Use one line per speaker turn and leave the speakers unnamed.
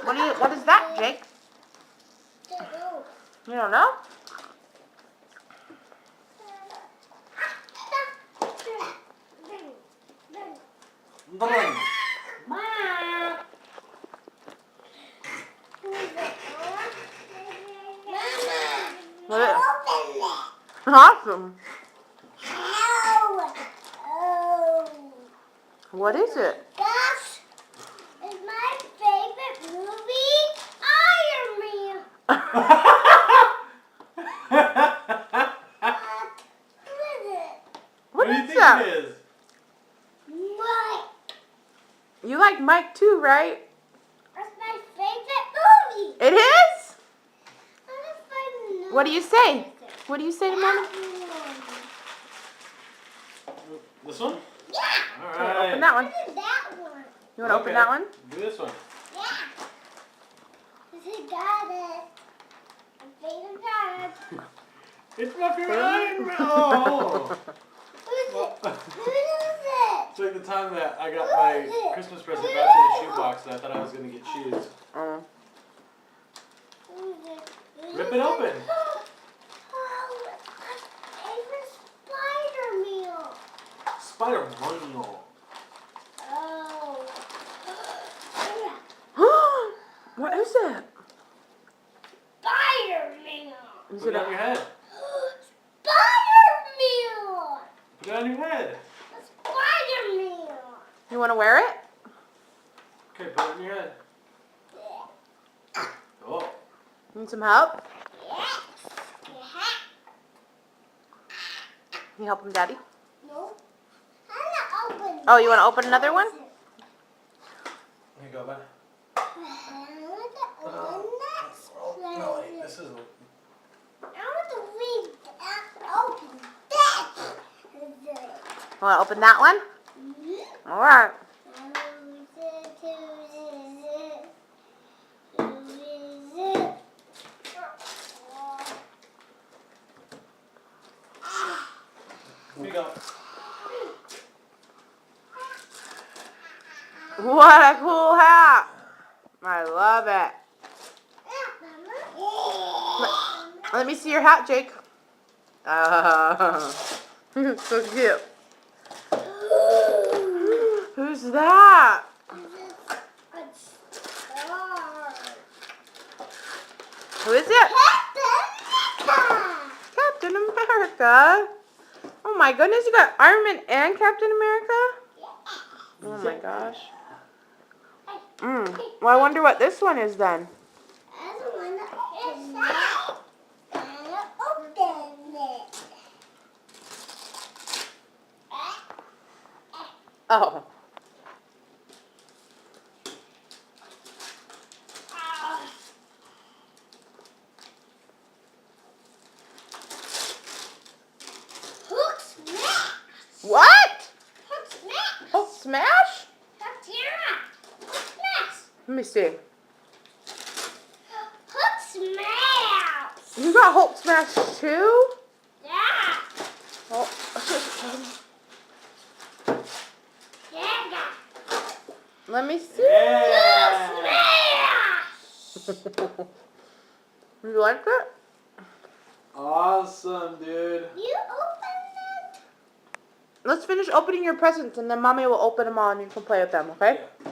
What is that, Jake? You don't know? What? Awesome. What is it?
This is my favorite movie, Iron Man. Who is it?
What
do you
is
think
that?
it is?
Mike.
You like Mike too, right?
That's my favorite movie.
It is?
I don't
What do you say? What do you say to Mommy?
This one?
Yeah.
All
Okay,
right.
open that one.
This is that one.
You want to open that one?
Do this one.
Yeah. This is got it. My favorite card.
It's my favorite Iron Man. Oh.
Who's it? Who is it?
It's like the time that I got
Who
my
is it?
Christmas present wrapped in a shoebox and I thought I was going to get shoes.
Oh.
Who is it? Who
Rip
is
it open.
Oh, my favorite Spider-Man.
Spider-Man.
Oh.
What is it?
Spider-Man.
Is
Put
it
it on your head.
Spider-Man.
Put it on your head.
Spider-Man.
You want to wear it?
Okay, put it on your head. Oh.
Need some help?
Yes.
Can you help him, Daddy?
No. I'm gonna open.
Oh, you want to open another one?
Here you go, bud.
I want to open next
No, wait, this is...
I want to read open that.
Want to open that one? All right.
Here you go.
What a cool hat. I love it. Let me see your hat, Jake. So cute. Who's that? Who is it? Captain America. Oh my goodness, you got Iron Man and Captain America? Oh my gosh. Well, I wonder what this one is then. Oh.
Hook smash!
What?
Hook smash!
Hulk smash?
Hook smash!
Let me see.
Hook smash!
You got Hulk smash too?
Yeah!
Oh.
Yeah!
Let me see.
Yeah!
You like it?
Awesome, dude.
You opened it?
Let's finish opening your presents and then Mommy will open them all and you can play with them, okay?
Yeah.